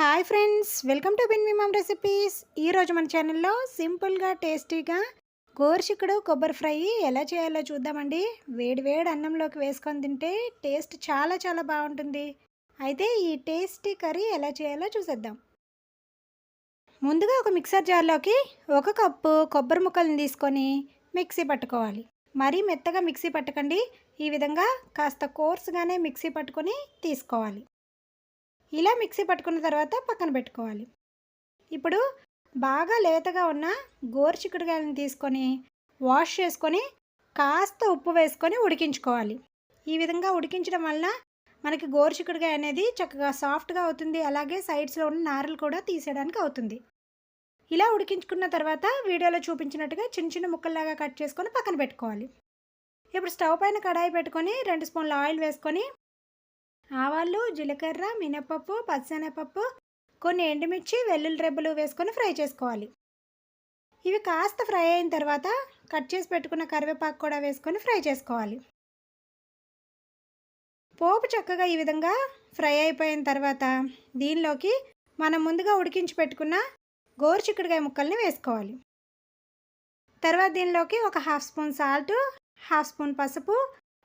Hi friends, welcome to బిన్ విమామ్ recipes. ఈరోజు మన ఛానల్లో సింపుల్గా టేస్టీగా గోరుచిక్కుడు కొబ్బరి ఫ్రై ఎలా చేయాలో చూద్దామండి. వేడి వేడి అన్నంలోకి వేసుకొని తింటే టేస్ట్ చాలా చాలా బాగుంటుంది. అయితే ఈ టేస్టీ కర్రీ ఎలా చేయాలో చూసేద్దాం. ముందుగా ఒక మిక్సర్ జార్లోకి 1 కప్పు కొబ్బరి ముక్కలను తీసుకొని మిక్సీ పట్టుకోవాలి. మరీ మెత్తగా మిక్సీ పట్టకండి, ఈ విధంగా కాస్త కోర్స్గానే మిక్సీ పట్టుకొని తీసుకోవాలి. ఇలా మిక్సీ పట్టుకున్న తర్వాత పక్కన పెట్టుకోవాలి. ఇప్పుడు బాగా లేతగా ఉన్న గోరుచిక్కుడుకాయలను తీసుకొని వాష్ చేసుకొని కాస్త ఉప్పు వేసుకొని ఉడికించుకోవాలి. ఈ విధంగా ఉడికించడం వలన మనకి గోరుచిక్కుడుకాయ అనేది చక్కగా సాఫ్ట్గా అవుతుంది, అలాగే సైడ్స్లో ఉన్న నారలు కూడా తీసేయడానికి అవుతుంది. ఇలా ఉడికించుకున్న తర్వాత వీడియోలో చూపించినట్టుగా చిన్న చిన్న ముక్కల్లాగా కట్ చేసుకొని పక్కన పెట్టుకోవాలి. ఇప్పుడు స్టవ్ పైన కడాయి పెట్టుకొని 2 స్పూన్ల ఆయిల్ వేసుకొని ఆవాలు, జీలకర్ర, మినపప్పు, పచ్చిశనగపప్పు, కొన్ని ఎండుమిర్చి, వెల్లుల్లి రెబ్బలు వేసుకొని ఫ్రై చేసుకోవాలి. ఇవి కాస్త ఫ్రై అయిన తర్వాత కట్ చేసి పెట్టుకున్న కరివేపాకు కూడా వేసుకొని ఫ్రై చేసుకోవాలి. పోపు చక్కగా ఈ విధంగా ఫ్రై అయిపోయిన తర్వాత దీనిలోకి మనం ముందుగా ఉడికించి పెట్టుకున్న గోరుచిక్కుడుకాయ ముక్కల్ని వేసుకోవాలి. తర్వాత దీనిలోకి ఒక 1/2 స్పూన్ సాల్ట్, 1/2 స్పూన్ పసుపు,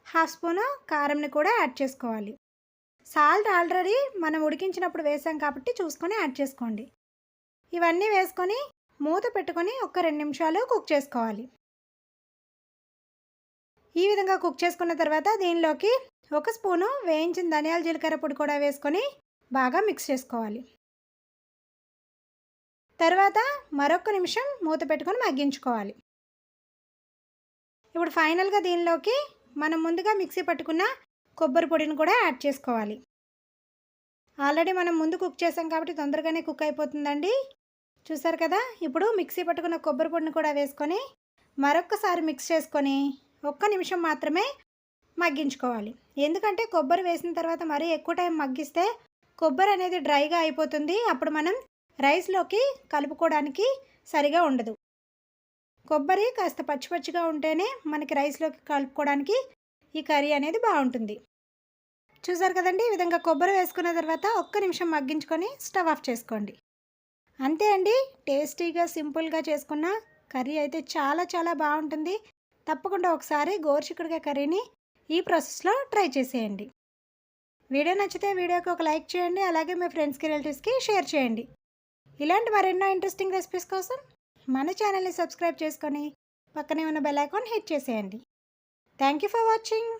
1/2 స్పూన్ కారంని కూడా యాడ్ చేసుకోవాలి. సాల్ట్ ఆల్రెడీ మనం ఉడికించినప్పుడు వేసాం కాబట్టి చూసుకొని యాడ్ చేసుకోండి. ఇవన్నీ వేసుకొని మూత పెట్టుకొని ఒక 2 నిమిషాలు కుక్ చేసుకోవాలి. ఈ విధంగా కుక్ చేసుకున్న తర్వాత దీనిలోకి 1 స్పూను వేయించిన ధనియాల జీలకర్ర పొడి కూడా వేసుకొని బాగా మిక్స్ చేసుకోవాలి. తర్వాత మరొక నిమిషం మూత పెట్టుకొని మగ్గించుకోవాలి. ఇప్పుడు ఫైనల్గా దీనిలోకి మనం ముందుగా మిక్సీ పట్టుకున్న కొబ్బరి పొడిని కూడా యాడ్ చేసుకోవాలి. ఆల్రెడీ మనం ముందు కుక్ చేసాం కాబట్టి తొందరగానే కుక్ అయిపోతుందండి. చూసారు కదా, ఇప్పుడు మిక్సీ పట్టుకున్న కొబ్బరి పొడిని కూడా వేసుకొని మరొక్కసారి మిక్స్ చేసుకొని 1 నిమిషం మాత్రమే మగ్గించుకోవాలి. ఎందుకంటే కొబ్బరి వేసిన తర్వాత మరీ ఎక్కువ టైం మగ్గిస్తే కొబ్బరి అనేది డ్రైగా అయిపోతుంది, అప్పుడు మనం రైస్లోకి కలుపుకోవడానికి సరిగా ఉండదు. కొబ్బరి కాస్త పచ్చి పచ్చిగా ఉంటేనే మనకి రైస్లోకి కలుపుకోవడానికి ఈ కర్రీ అనేది బాగుంటుంది. చూసారు కదండి, ఈ విధంగా కొబ్బరి వేసుకున్న తర్వాత 1 నిమిషం మగ్గించుకొని స్టవ్ ఆఫ్ చేసుకోండి. అంతే అండి, టేస్టీగా సింపుల్గా చేసుకున్న కర్రీ అయితే చాలా చాలా బాగుంటుంది. తప్పకుండా ఒకసారి గోరుచిక్కుడుకాయ కర్రీని ఈ ప్రాసెస్లో ట్రై చేసేయండి. వీడియో నచ్చితే వీడియోకి ఒక లైక్ చేయండి, అలాగే మీ ఫ్రెండ్స్కి రిలేటివ్స్కి షేర్ చేయండి. ఇలాంటి మరెన్నో ఇంట్రెస్టింగ్ రెసిపీస్ కోసం మన ఛానల్ని సబ్స్క్రైబ్ చేసుకొని పక్కనే ఉన్న బెల్ ఐకాన్ హిట్ చేసేయండి. Thank you for watching.